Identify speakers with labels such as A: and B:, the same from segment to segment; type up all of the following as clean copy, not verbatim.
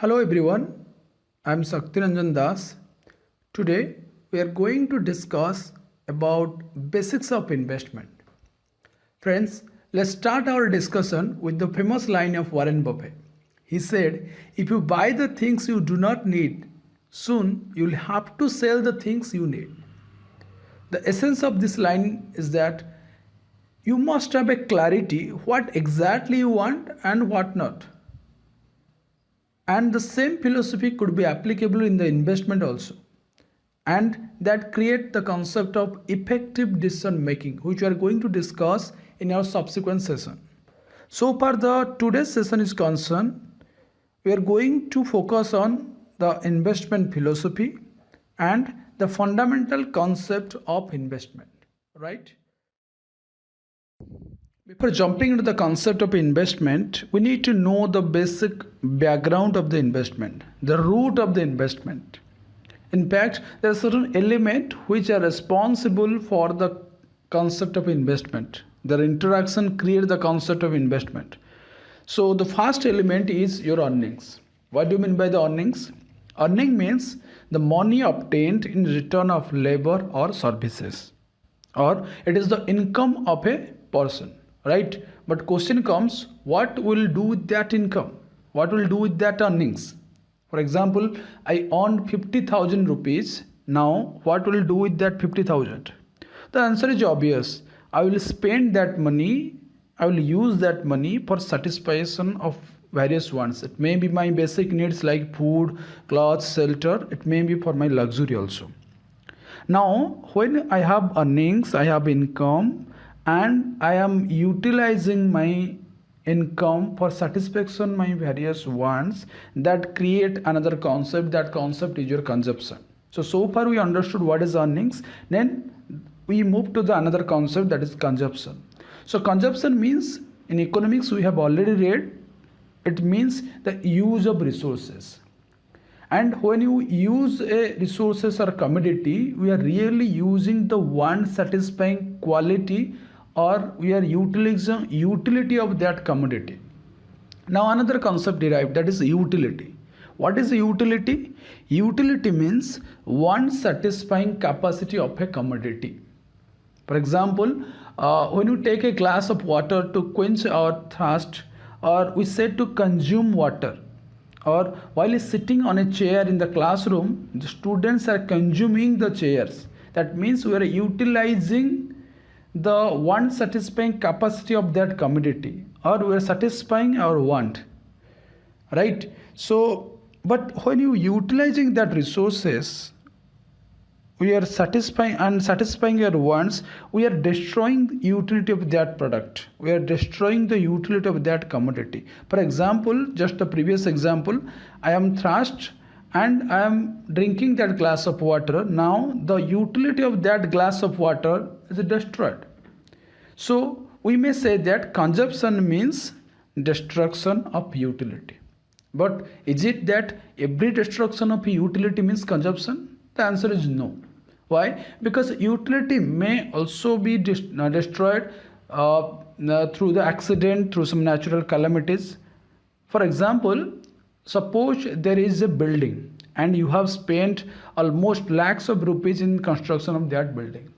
A: Hello everyone, I am Shaktiranjan Das. Today we are going to discuss about basics of investment. Friends, let's start our discussion with the famous line of Warren Buffett. He said, if you buy the things you do not need, soon you'll have to sell the things you need. The essence of this line is that you must have a clarity what exactly you want and what not. And the same philosophy could be applicable in the investment also. And that create the concept of effective decision making, which we are going to discuss in our subsequent session. So far the today's session is concerned, we are going to focus on the investment philosophy and the fundamental concept of investment, right? Before jumping into the concept of investment, we need to know the basic background of the investment, the root of the investment. In fact, there are certain elements which are responsible for the concept of investment. Their interaction creates the concept of investment. So the first element is your earnings. What do you mean by the earnings? Earning means the money obtained in return of labor or services, or it is the income of a person, right? But question comes, what will do with that income? What will do with that earnings? For example, I earned 50,000 rupees. Now what will do with that 50,000? The answer is obvious. I will spend that money, I will use that money for satisfaction of various wants. It may be my basic needs like food, clothes, shelter. It may be for my luxury also. Now when I have earnings, I have income, and I am utilizing my income for satisfaction my various wants, that create another concept. That concept is your consumption. So far we understood what is earnings. Then we move to the another concept, that is consumption. So consumption means, in economics we have already read, it means the use of resources. And when you use a resources or commodity, we are really using the one satisfying quality, or we are utilizing utility of that commodity. Now another concept derived, that is utility. What is utility? Utility means one satisfying capacity of a commodity. For example, when you take a glass of water to quench our thirst, or we say to consume water, or while sitting on a chair in the classroom, the students are consuming the chairs. That means we are utilizing the one satisfying capacity of that commodity, or we are satisfying our want, right? So but when you utilizing that resources, we are satisfying your wants, we are destroying the utility of that product, we are destroying the utility of that commodity. For example, just a previous example, I am thirst and I am drinking that glass of water. Now the utility of that glass of water is destroyed. So we may say that consumption means destruction of utility. But is it that every destruction of utility means consumption? The answer is no. Why? Because utility may also be destroyed through the accident, through some natural calamities. For example, suppose there is a building and you have spent almost lakhs of rupees in construction of that building.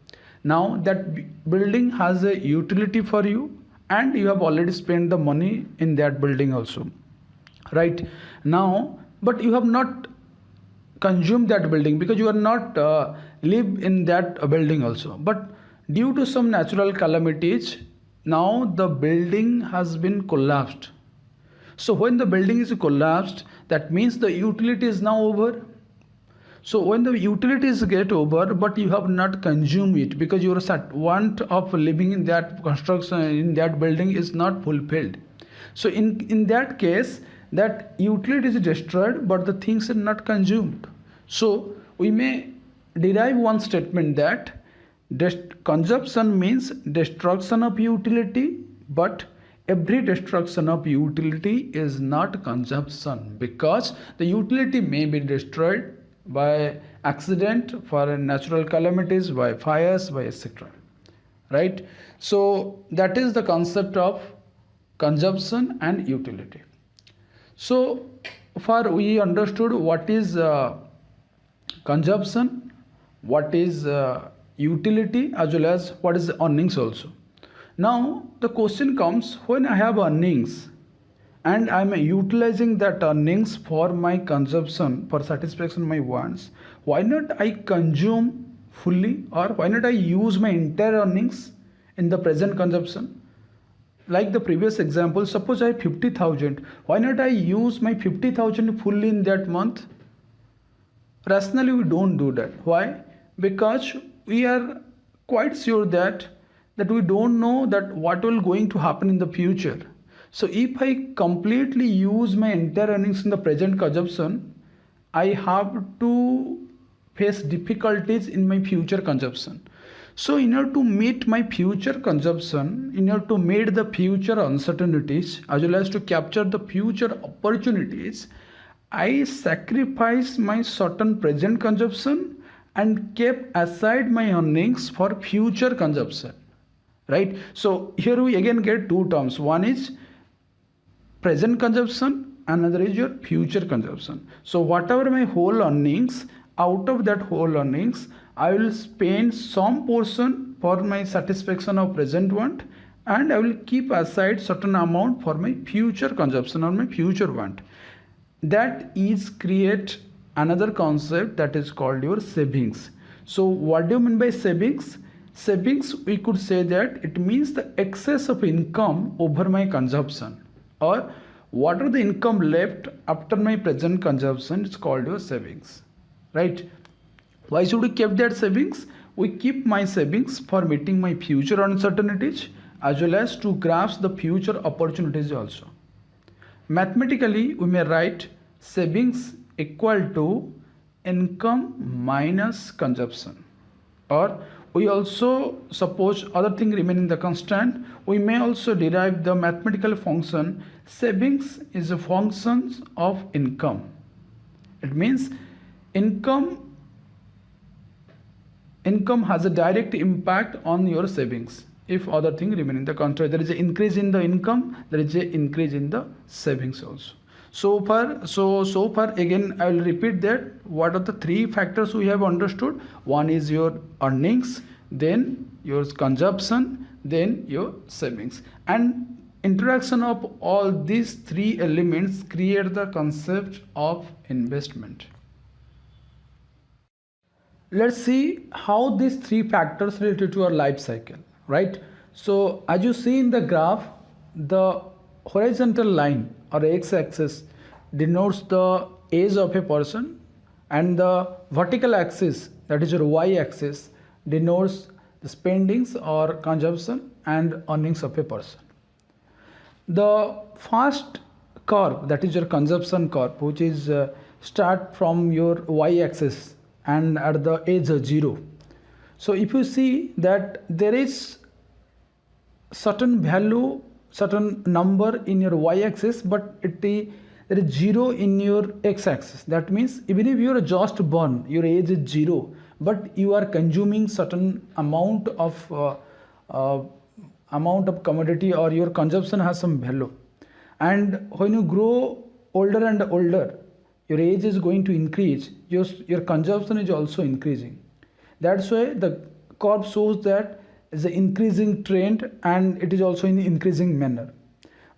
A: Now that building has a utility for you, and you have already spent the money in that building also, right? Now, but you have not consume that building because you are not live in that building also. But due to some natural calamities, now the building has been collapsed. So when the building is collapsed, that means the utility is now over. So when the utilities get over, but you have not consumed it because your want of living in that construction, in that building, is not fulfilled. So in that case, that utility is destroyed, but the things are not consumed. So we may derive one statement that consumption means destruction of utility, but every destruction of utility is not consumption, because the utility may be destroyed by accident, for natural calamities, by fires, by etc. Right? So that is the concept of consumption and utility. So far we understood what is consumption, what is utility, as well as what is earnings also. Now the question comes, when I have earnings and I am utilizing that earnings for my consumption, for satisfaction of my wants, why not I consume fully, or why not I use my entire earnings in the present consumption? Like the previous example, suppose I have 50,000, why not I use my 50,000 fully in that month? Rationally we don't do that. Why? Because we are quite sure that we don't know that what will going to happen in the future. So if I completely use my entire earnings in the present consumption, I have to face difficulties in my future consumption. So in order to meet my future consumption, in order to meet the future uncertainties, as well as to capture the future opportunities, I sacrifice my certain present consumption and kept aside my earnings for future consumption. Right? So here we again get two terms. One is present consumption, another is your future consumption. So whatever my whole earnings, out of that whole earnings, I will spend some portion for my satisfaction of present want, and I will keep aside certain amount for my future consumption or my future want. That is create another concept that is called your savings. So what do you mean by savings? Savings, we could say that it means the excess of income over my consumption, or what are the income left after my present consumption, it's called your savings. Right? Why should we keep that savings? We keep my savings for meeting my future uncertainties, as well as to grasp the future opportunities also. Mathematically, we may write savings equal to income minus consumption. Or we also suppose other thing remaining the constant, we may also derive the mathematical function savings is a function of income. It means income has a direct impact on your savings. If other thing remaining the constant, there is an increase in the income, there is an increase in the savings also. So far again I will repeat that what are the three factors we have understood. One is your earnings, then your consumption, then your savings, and interaction of all these three elements create the concept of investment. Let's see how these three factors related to our life cycle, right? So as you see in the graph, the horizontal line or x-axis denotes the age of a person, and the vertical axis, that is your y-axis, denotes the spendings or consumption and earnings of a person. The first curve, that is your consumption curve, which is start from your y-axis and at the age of 0. So if you see that there is certain value, certain number in your y-axis, but there is 0 in your x-axis. That means even if you are just born, your age is 0, but you are consuming certain amount of commodity, or your consumption has some value. And when you grow older and older, your age is going to increase, your consumption is also increasing. That's why the curve shows that is an increasing trend, and it is also in increasing manner.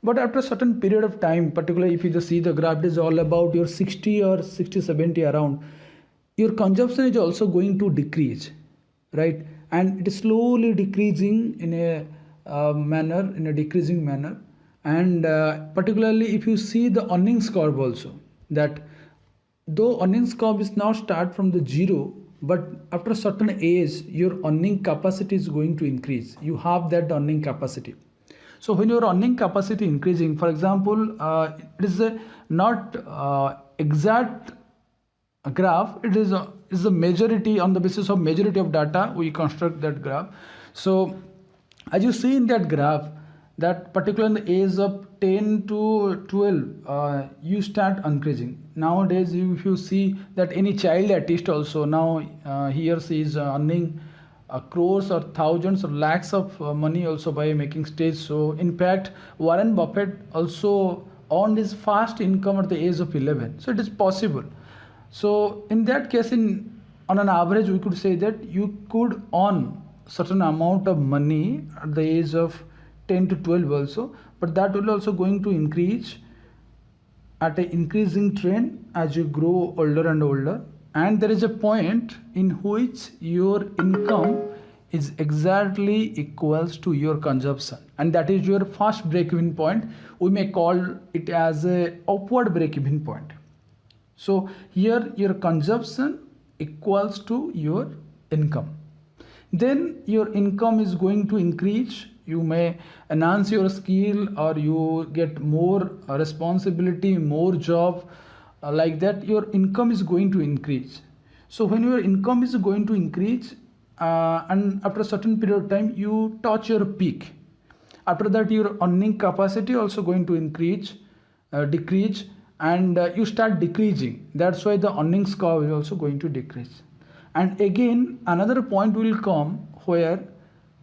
A: But after a certain period of time, particularly if you just see the graph, it is all about your 60 or 60, 70 around, your consumption is also going to decrease, right? And it is slowly decreasing in a decreasing manner. And particularly if you see the earnings curve also, that though earnings curve is now start from the 0, but after a certain age, your earning capacity is going to increase. You have that earning capacity. So when your earning capacity increasing, for example, it is not exact graph, it is a majority, on the basis of majority of data we construct that graph. So as you see in that graph, that particularly in the age of 10 to 12, you start increasing. Nowadays, if you see that any child artist also, now he or she is earning crores or thousands or lakhs of money also by making stage show. In fact, Warren Buffett also earned his first income at the age of 11. So it is possible. So in that case, on an average, we could say that you could earn certain amount of money at the age of 10 to 12 also, but that will also going to increase at an increasing trend as you grow older and older. And there is a point in which your income is exactly equals to your consumption, and that is your first break-even point. We may call it as a upward break-even point. So here your consumption equals to your income. Then your income is going to increase. You may enhance your skill, or you get more responsibility, more job, like that your income is going to increase. So when your income is going to increase, and after a certain period of time you touch your peak, after that your earning capacity also going to decrease, and you start decreasing. That's why the earnings curve is also going to decrease. And again another point will come where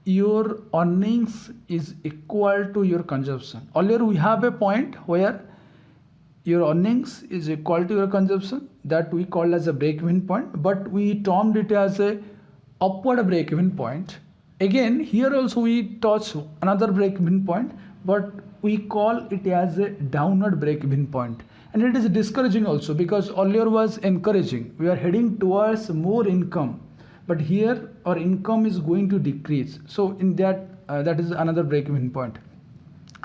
A: your earnings is equal to your consumption. Earlier we have a point where your earnings is equal to your consumption, that we call as a break-even point, but we termed it as a upward break-even point. Again here also we touch another break-even point, but we call it as a downward break-even point. And it is discouraging also, because earlier was encouraging. We are heading towards more income, but here our income is going to decrease. So in that that is another break-even point.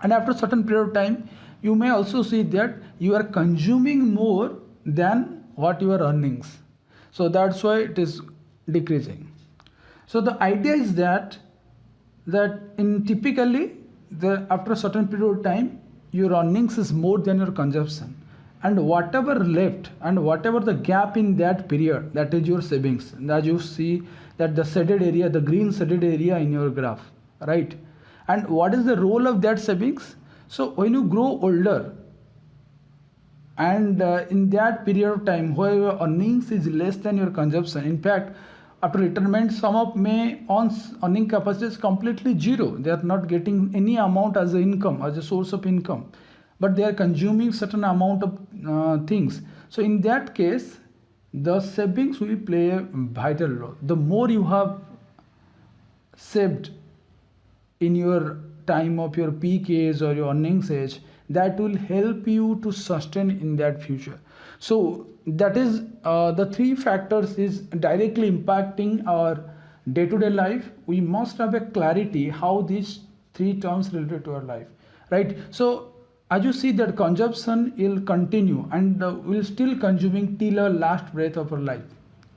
A: And after a certain period of time you may also see that you are consuming more than what your earnings. So that's why it is decreasing. So the idea is that in typically after a certain period of time your earnings is more than your consumption, and whatever left and whatever the gap in that period, that is your savings. And as you see that the shaded area, the green shaded area in your graph, right? And what is the role of that savings? So when you grow older, and in that period of time where your earnings is less than your consumption, in fact after retirement some of may earning capacity is completely zero. They are not getting any amount as an income, as a source of income, but they are consuming certain amount of things. So in that case the savings will play a vital role. The more you have saved in your time of your peak age or your earnings age, that will help you to sustain in that future. So that is the three factors is directly impacting our day-to-day life. We must have a clarity how these three terms related to our life, right? So as you see that consumption will continue, and will still consuming till our last breath of our life,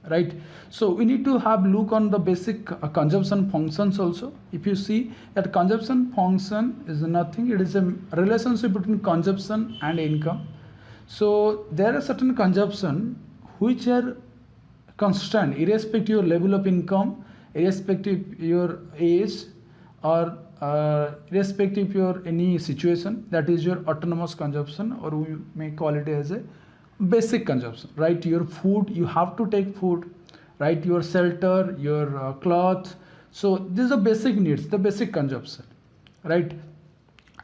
A: right? So we need to have look on the basic consumption functions also. If you see that consumption function is nothing, it is a relationship between consumption and income. So there are certain consumption which are constant irrespective your level of income, irrespective your age, or irrespective your any situation. That is your autonomous consumption, or we may call it as a basic consumption, right? Your food, you have to take food, right? Your shelter, your cloth. So these are basic needs, the basic consumption, right?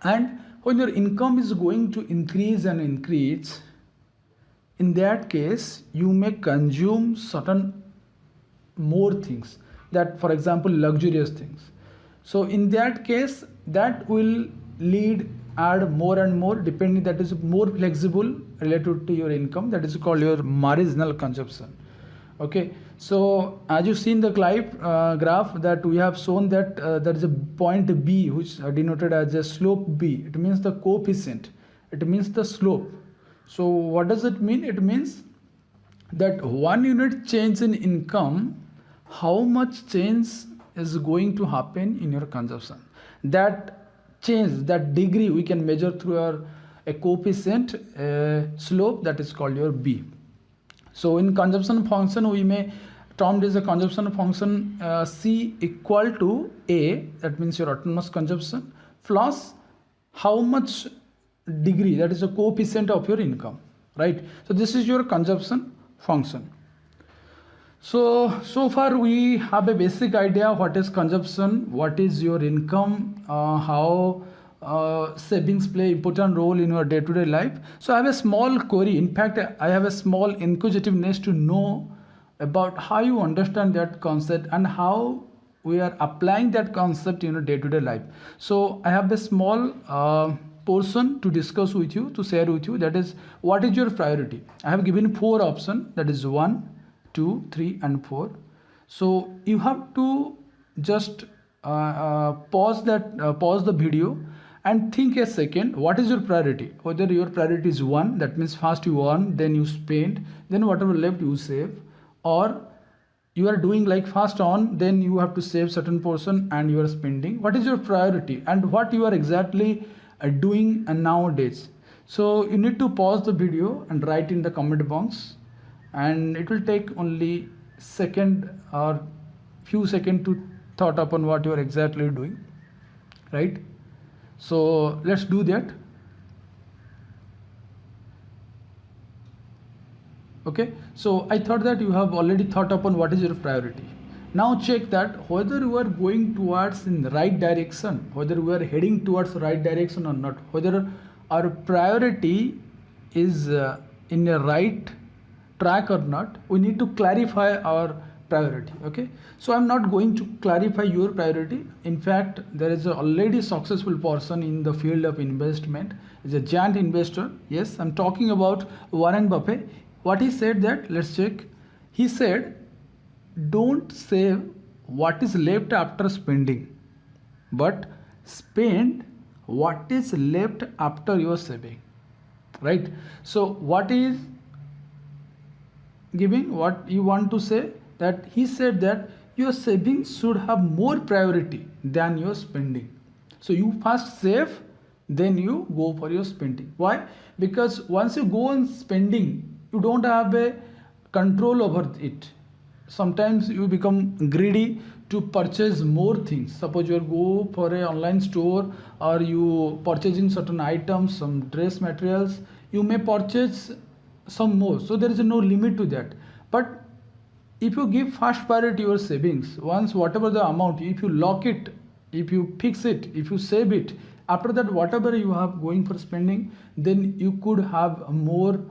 A: And when your income is going to increase and increase, in that case you may consume certain more things, that for example luxurious things. So in that case that will add more and more, depending, that is more flexible related to your income, that is called your marginal consumption. Okay, so as you see in the graph that we have shown that there is a point B which are denoted as a slope B. It means the coefficient, it means the slope. So what does it mean? It means that 1 unit change in income, how much change is going to happen in your consumption. That change, that degree we can measure through a coefficient slope, that is called your B. So in consumption function we may term this a consumption function C equal to A, that means your autonomous consumption, plus how much degree, that is a coefficient of your income, right? So this is your consumption function. So far we have a basic idea what is consumption, what is your income, how savings play important role in your day-to-day life. So I have a small query. In fact, I have a small inquisitiveness to know about how you understand that concept and how we are applying that concept in your day-to-day life. So I have a small portion to discuss with you, to share with you, that is, what is your priority. I have given 4 options, that is 1, 2, 3 and 4. So you have to just pause the video and think a second, what is your priority. Whether your priority is 1, that means first you earn, then you spend, then whatever left you save, or you are doing like fast on, then you have to save certain portion and you are spending. What is your priority and what you are exactly doing nowadays. So you need to pause the video and write in the comment box, and it will take only second or few seconds to thought upon what you are exactly doing, right? So let's do that. Okay, so I thought that you have already thought upon what is your priority. Now check that whether you are going towards in the right direction, whether we are heading towards the right direction or not, whether our priority is in a right track or not. We need to clarify our priority. Okay, so I'm not going to clarify your priority. In fact, there is a already successful person in the field of investment, is a giant investor. Yes, I'm talking about Warren Buffett. What he said, that let's check. He said, don't save what is left after spending, but spend what is left after your saving, right? So what is giving, what you want to say, that he said that your savings should have more priority than your spending. So you first save, then you go for your spending. Why? Because once you go on spending, you don't have a control over it. Sometimes you become greedy to purchase more things. Suppose you go for a online store, or you purchasing certain items, some dress materials, you may purchase some more. So there is no limit to that. But if you give first priority your savings, once whatever the amount, if you lock it, if you fix it, if you save it, after that whatever you have going for spending, then you could have more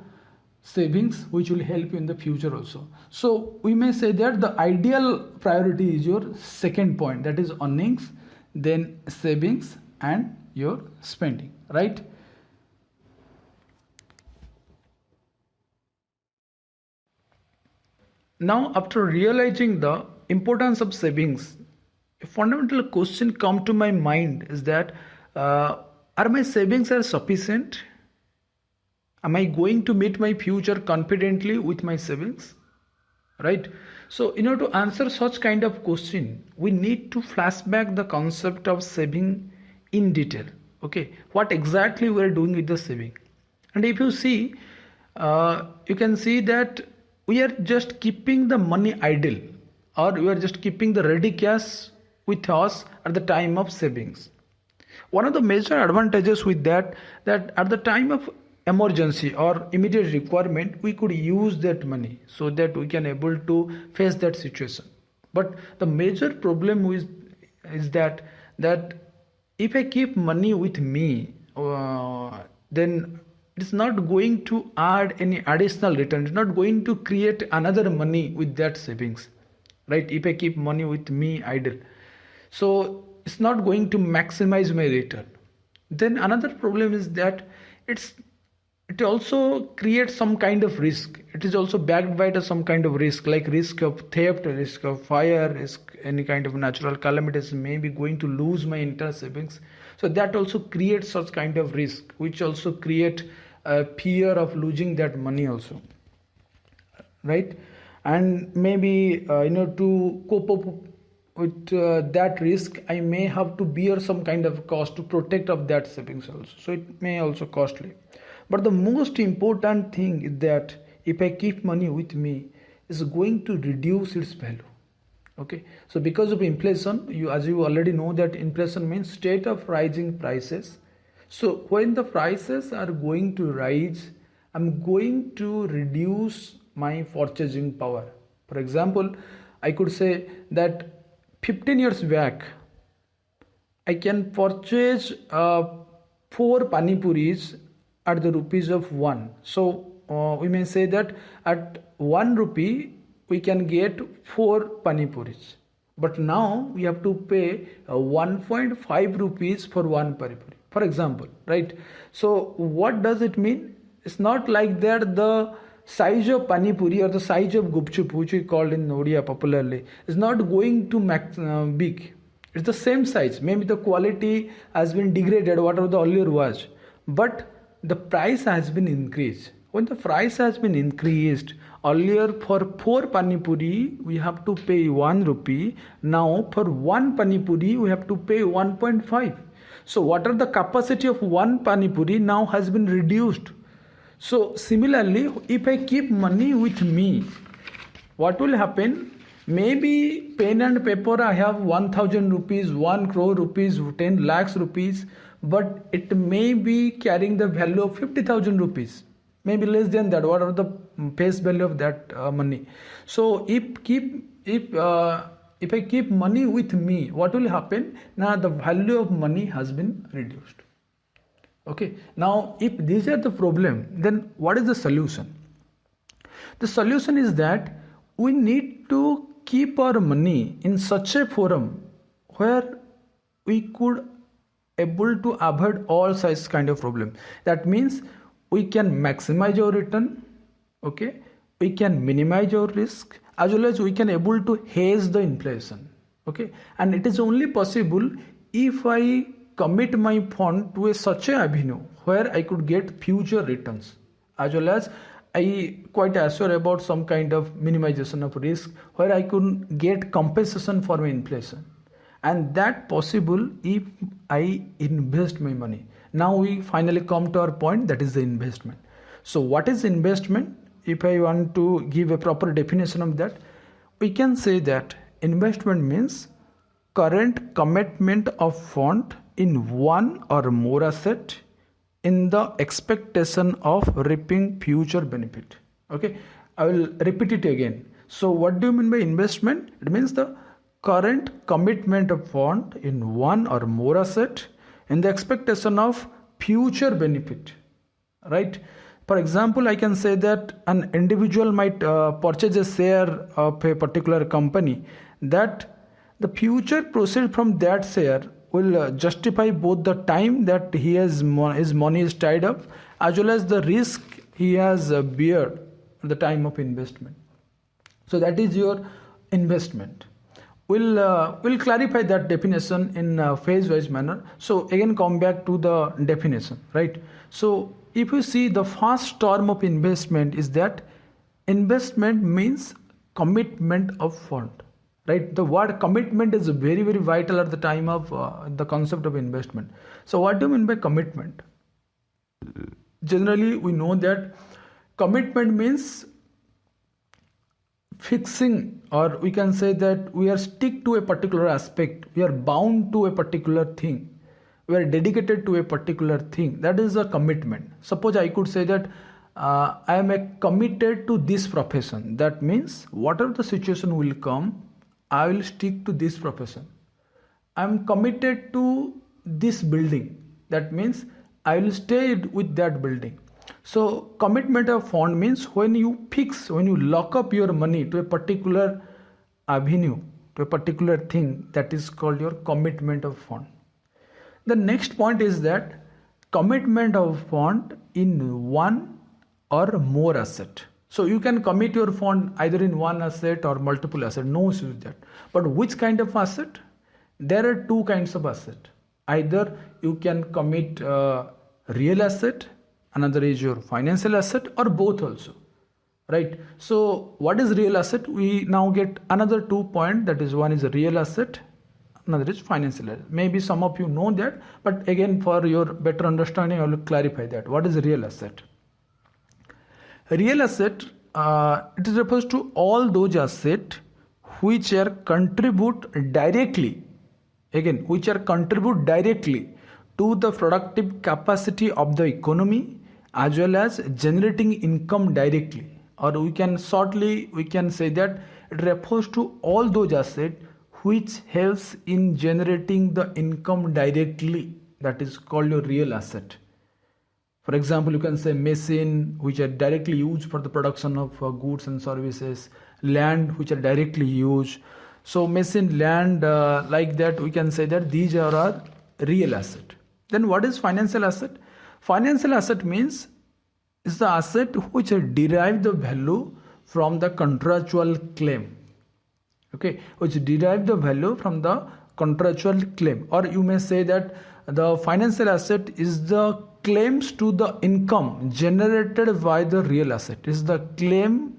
A: savings which will help you in the future also. So we may say that the ideal priority is your second point, that is earnings, then savings and your spending, right? Now, after realizing the importance of savings, a fundamental question come to my mind is that are my savings are sufficient? Am I going to meet my future confidently with my savings? Right? So in order to answer such kind of question, we need to flashback the concept of saving in detail. Okay, what exactly we are doing with the saving? And if you see, you can see that we are just keeping the money idle, or we are just keeping the ready cash with us at the time of savings. One of the major advantages with that at the time of emergency or immediate requirement, we could use that money so that we can able to face that situation. But the major problem is that if I keep money with me, then it's not going to add any additional return. It's not going to create another money with that savings, right? If I keep money with me idle, so it's not going to maximize my return. Then another problem is that it also creates some kind of risk. It is also backed by some kind of risk, like risk of theft, risk of fire, risk any kind of natural calamities, maybe going to lose my entire savings. So that also creates such kind of risk, which also create a fear of losing that money also, right? And maybe to cope up with that risk, I may have to bear some kind of cost to protect of that savings also. So it may also costly. But the most important thing is that if I keep money with me, it's going to reduce its value. Okay, so because of inflation, as you already know that inflation means state of rising prices. So when the prices are going to rise, I'm going to reduce my purchasing power. For example, I could say that 15 years back, I can purchase 4 panipuris at the rupees of 1. So we may say that at 1 rupee we can get 4 panipuris. But now we have to pay 1.5 rupees for 1 panipuri, for example, right? So what does it mean? It's not like that the size of panipuri or the size of gupchup, which we called in Odia popularly, is not going to big. It's the same size. Maybe the quality has been degraded, whatever the earlier was, but the price has been increased. When the price has been increased, earlier for 4 panipuri we have to pay 1 rupee. Now for 1 panipuri we have to pay 1.5. So what are the capacity of 1 panipuri now has been reduced. So similarly, if I keep money with me, what will happen? Maybe pen and paper I have 1000 rupees, 1 crore rupees, 10 lakhs rupees, but it may be carrying the value of 50,000 rupees, maybe less than that. What are the face value of that money? So if I keep money with me, what will happen? Now the value of money has been reduced. Okay, now if these are the problem, then what is the solution? The solution is that we need to keep our money in such a forum where we could able to avoid all such kind of problem. That means we can maximize our return, okay, we can minimize our risk, as well as we can able to hedge the inflation, okay. And it is only possible if I commit my fund to such a avenue where I could get future returns, as well as I quite assure about some kind of minimization of risk where I could get compensation for my inflation. And that possible if I invest my money. Now we finally come to our point, that is the investment. So what is investment? If I want to give a proper definition of that, we can say that investment means current commitment of fund in one or more asset in the expectation of reaping future benefit. Okay, I will repeat it again. So what do you mean by investment? It means the current commitment of fund in one or more asset in the expectation of future benefit, right? For example, I can say that an individual might purchase a share of a particular company, that the future proceeds from that share will justify both the time that he has his money is tied up, as well as the risk he has bear at the time of investment. So that is your investment. We'll clarify that definition in phase wise manner. So again come back to the definition, right? So if you see, the first term of investment is that investment means commitment of fund, right? The word commitment is very, very vital at the time of the concept of investment. So what do you mean by commitment? Generally we know that commitment means fixing, or we can say that we are stick to a particular aspect, we are bound to a particular thing, we are dedicated to a particular thing. That is a commitment. Suppose I could say that I am committed to this profession. That means whatever the situation will come, I will stick to this profession. I am committed to this building. That means I will stay with that building. So commitment of fund means when you fix, when you lock up your money to a particular avenue, to a particular thing, that is called your commitment of fund. The next point is that commitment of fund in one or more asset. So you can commit your fund either in one asset or multiple asset, no issue with that. But which kind of asset? There are two kinds of asset. Either you can commit real asset, another is your financial asset, or both also, right? So what is real asset? We now get another 2 points, that is, one is a real asset, another is financial asset. Maybe some of you know that, but again for your better understanding I will clarify that. What is a real asset? Real asset, it refers to all those assets which are contribute directly, again which are contribute directly to the productive capacity of the economy, as well as generating income directly. Or we can shortly we can say that it refers to all those assets which helps in generating the income directly, that is called your real asset. For example, you can say machine which are directly used for the production of goods and services, land which are directly used. So machine, land, like that, we can say that these are our real asset. Then what is financial asset? Financial asset means is the asset which derive the value from the contractual claim. Okay, which derive the value from the contractual claim, or you may say that the financial asset is the claims to the income generated by the real asset. Is the claim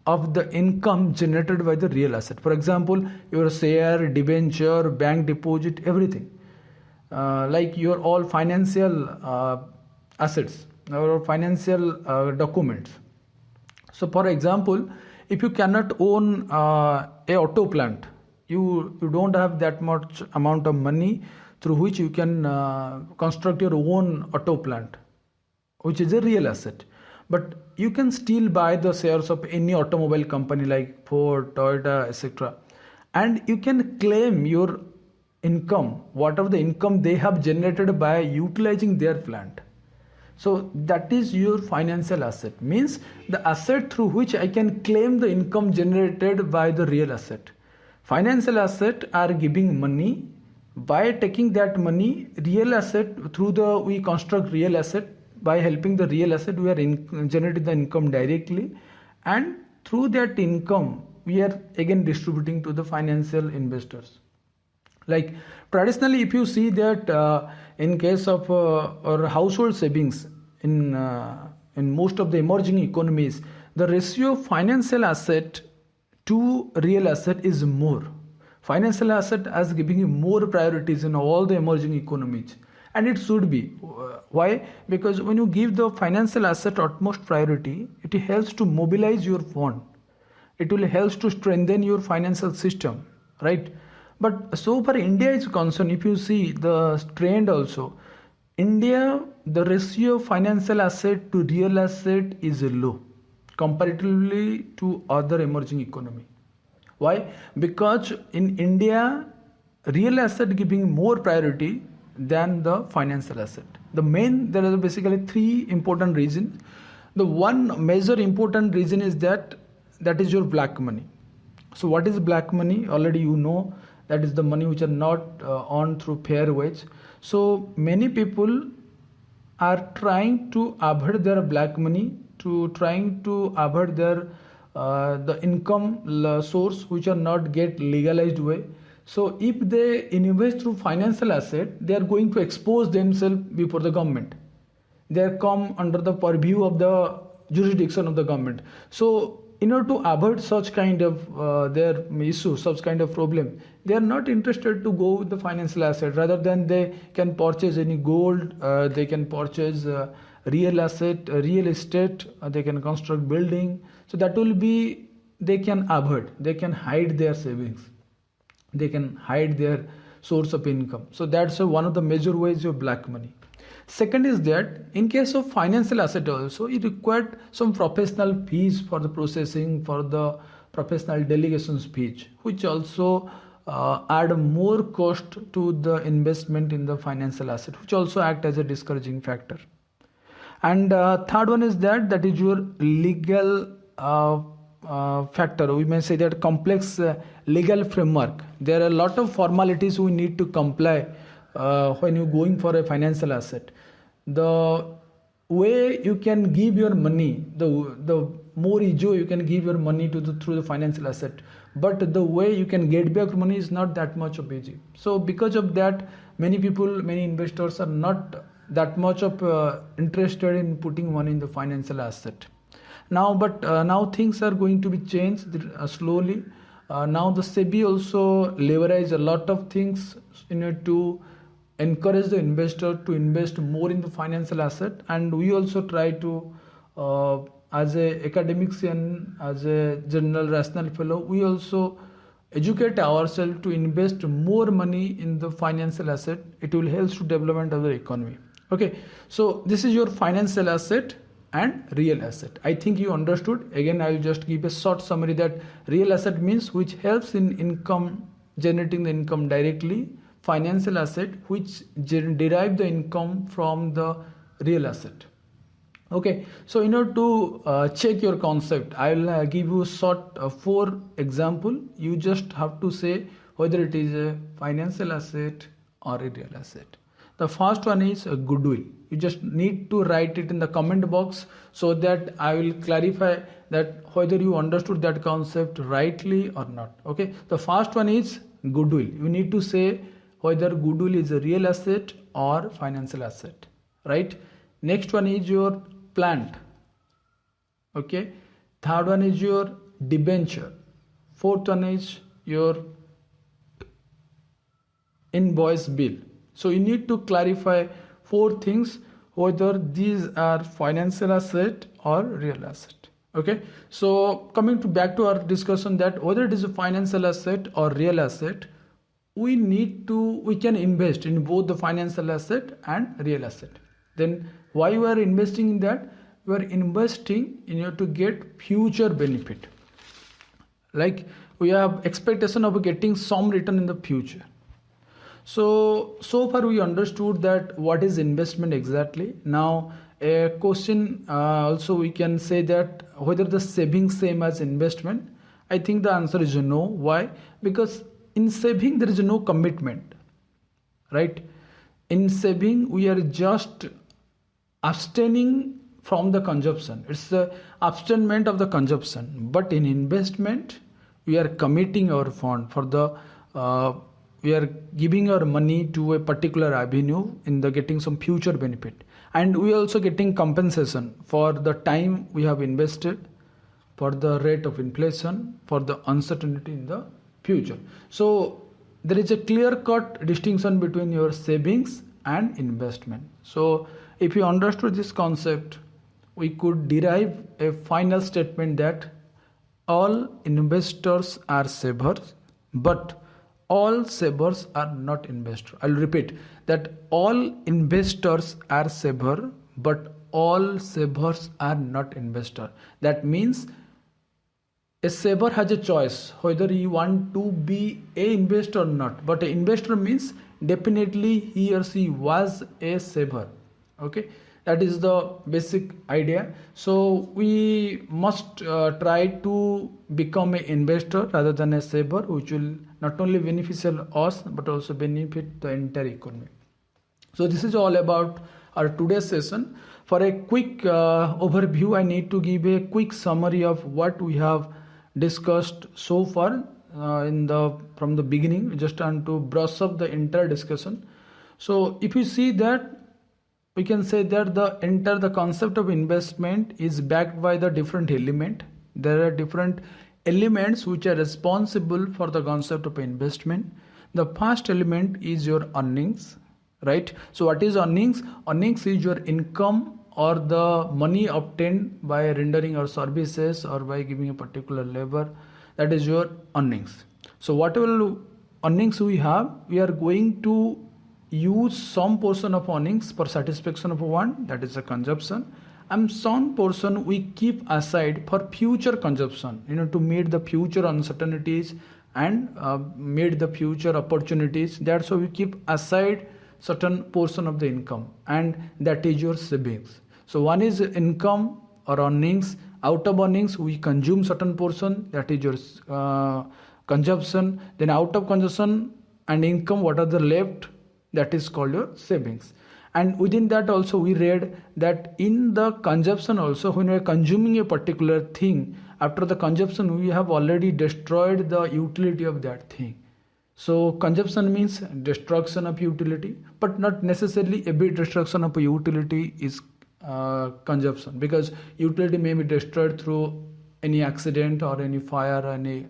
A: of the income generated by the real asset. For example, your share, debenture, bank deposit, everything, like your all financial assets or financial documents. So for example, if you cannot own a auto plant, you don't have that much amount of money through which you can construct your own auto plant, which is a real asset. But you can still buy the shares of any automobile company like Ford, Toyota, etc. And you can claim your income, whatever the income they have generated by utilizing their plant. So that is your financial asset, means the asset through which I can claim the income generated by the real asset. Financial asset are giving money. By taking that money, real asset, we construct real asset. By helping the real asset, we are generating the income directly, and through that income we are again distributing to the financial investors. Like traditionally, if you see that in case of or household savings in most of the emerging economies, the ratio of financial asset to real asset is more. Financial asset as giving more priorities in all the emerging economies, and it should be. Why? Because when you give the financial asset utmost priority, it helps to mobilize your fund. It will help to strengthen your financial system, right? But so far India is concerned, if you see the trend also, India, the ratio of financial asset to real asset is low comparatively to other emerging economy. Why? Because in India, real asset giving more priority than the financial asset. There are basically three important reasons. The one major important reason is that is your black money. So what is black money? Already you know, that is the money which are not earned through fair wage. So many people are trying to avoid their black money, trying to avoid their the income source which are not get legalized way. So if they invest through financial asset, they are going to expose themselves before the government. They come under the purview of the jurisdiction of the government. So in order to avoid such kind of their issue, such kind of problem, they are not interested to go with the financial asset. Rather than they can purchase any gold, they can purchase real asset, real estate, they can construct building. So that will be, they can avoid, they can hide their savings, they can hide their source of income. So that's one of the major ways of black money. Second is that in case of financial asset also, it required some professional fees for the processing, for the professional delegations fees, which also add more cost to the investment in the financial asset, which also act as a discouraging factor. And third one is that is your legal factor. We may say that complex legal framework. There are a lot of formalities we need to comply when you're going for a financial asset. The way you can give your money, the more easy you can give your money through the financial asset, but the way you can get back money is not that much of easy. So because of that, many investors are not that much of interested in putting money in the financial asset. Now things are going to be changed slowly. Now the SEBI also leverage a lot of things to encourage the investor to invest more in the financial asset, and we also try to as a academician, as a general rational fellow, we also educate ourselves to invest more money in the financial asset. It will help to development of the economy. Okay, so this is your financial asset and real asset. I think you understood. Again, I will just give a short summary that real asset means which helps in income generating the income directly, financial asset which derive the income from the real asset. Okay, so in order to check your concept, I will give you short 4 example. You just have to say whether it is a financial asset or a real asset. The first one is a goodwill. You just need to write it in the comment box so that I will clarify that whether you understood that concept rightly or not. Okay, the first one is goodwill. You need to say whether goodwill is a real asset or financial asset, right? Next one is your plant. Okay, third one is your debenture. Fourth one is your invoice bill. So you need to clarify 4 things whether these are financial asset or real asset. Okay, so coming to back to our discussion that whether it is a financial asset or real asset, we can invest in both the financial asset and real asset. Then why we are investing in that? We are investing in order to get future benefit. Like we have expectation of getting some return in the future. So far we understood that what is investment exactly. Now a question also we can say that whether the saving same as investment. I think the answer is no. Why? Because in saving there is no commitment, right? In saving we are just abstaining from the consumption. It's the abstainment of the consumption. But in investment we are committing our fund for the we are giving our money to a particular avenue in the getting some future benefit, and we are also getting compensation for the time we have invested, for the rate of inflation, for the uncertainty in the future. So there is a clear cut distinction between your savings and investment. So if you understood this concept, we could derive a final statement that all investors are savers, but all savers are not investors. I'll repeat that all investors are saver, but all savers are not investor. That means a saver has a choice whether he want to be a investor or not. But an investor means definitely he or she was a saver. Okay, that is the basic idea. So we must try to become an investor rather than a saver, which will not only beneficial us but also benefit the entire economy. So this is all about our today's session. For a quick overview, I need to give a quick summary of what we have discussed so far from the beginning. We just want to brush up the entire discussion. So if you see that, we can say that the concept of investment is backed by the different element. There are different elements which are responsible for the concept of investment. The first element is your earnings, right? So what is earnings? Earnings is your income or the money obtained by rendering our services or by giving a particular labor. That is your earnings. So whatever earnings we have, we are going to use some portion of earnings for satisfaction of one, that is a consumption, and some portion we keep aside for future consumption, to meet the future uncertainties and meet the future opportunities. That's why we keep aside certain portion of the income, and that is your savings. So one is income or earnings. Out of earnings we consume certain portion, that is your consumption. Then out of consumption and income, what are the left, that is called your savings. And within that also we read that in the consumption also, when we are consuming a particular thing, after the consumption we have already destroyed the utility of that thing. So consumption means destruction of utility, but not necessarily every destruction of a utility is consumption, because utility may be destroyed through any accident or any fire or any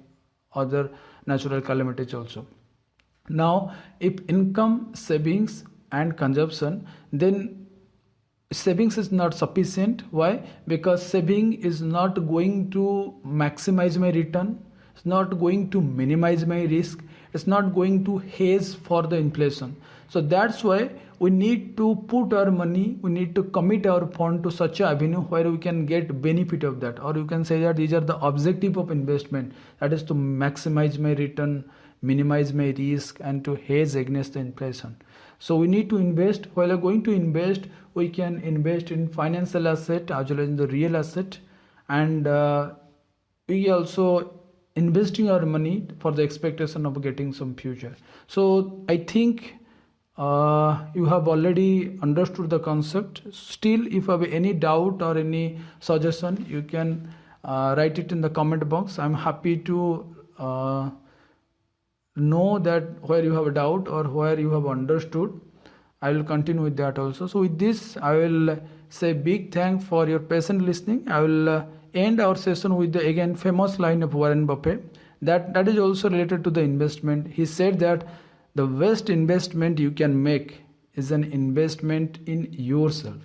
A: other natural calamities also. Now if income, savings and consumption, then savings is not sufficient. Why? Because saving is not going to maximize my return, it's not going to minimize my risk, it's not going to hedge for the inflation. So that's why we need to put our money, we need to commit our fund to such an avenue where we can get benefit of that, or you can say that these are the objective of investment, that is to maximize my return, minimize my risk and to hedge against the inflation. So we need to invest. While we are going to invest, we can invest in financial asset as well as in the real asset, and we also investing our money for the expectation of getting some future. So I think you have already understood the concept. Still, if you have any doubt or any suggestion, you can write it in the comment box. I'm happy to know that where you have a doubt or where you have understood. I will continue with that also. So with this, I will say big thanks for your patient listening. I will end our session with the again famous line of Warren Buffett that is also related to the investment. He said that the best investment you can make is an investment in yourself.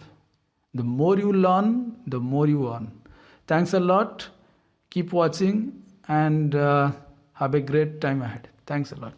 A: The more you learn, the more you earn. Thanks a lot. Keep watching and have a great time ahead. Thanks a lot.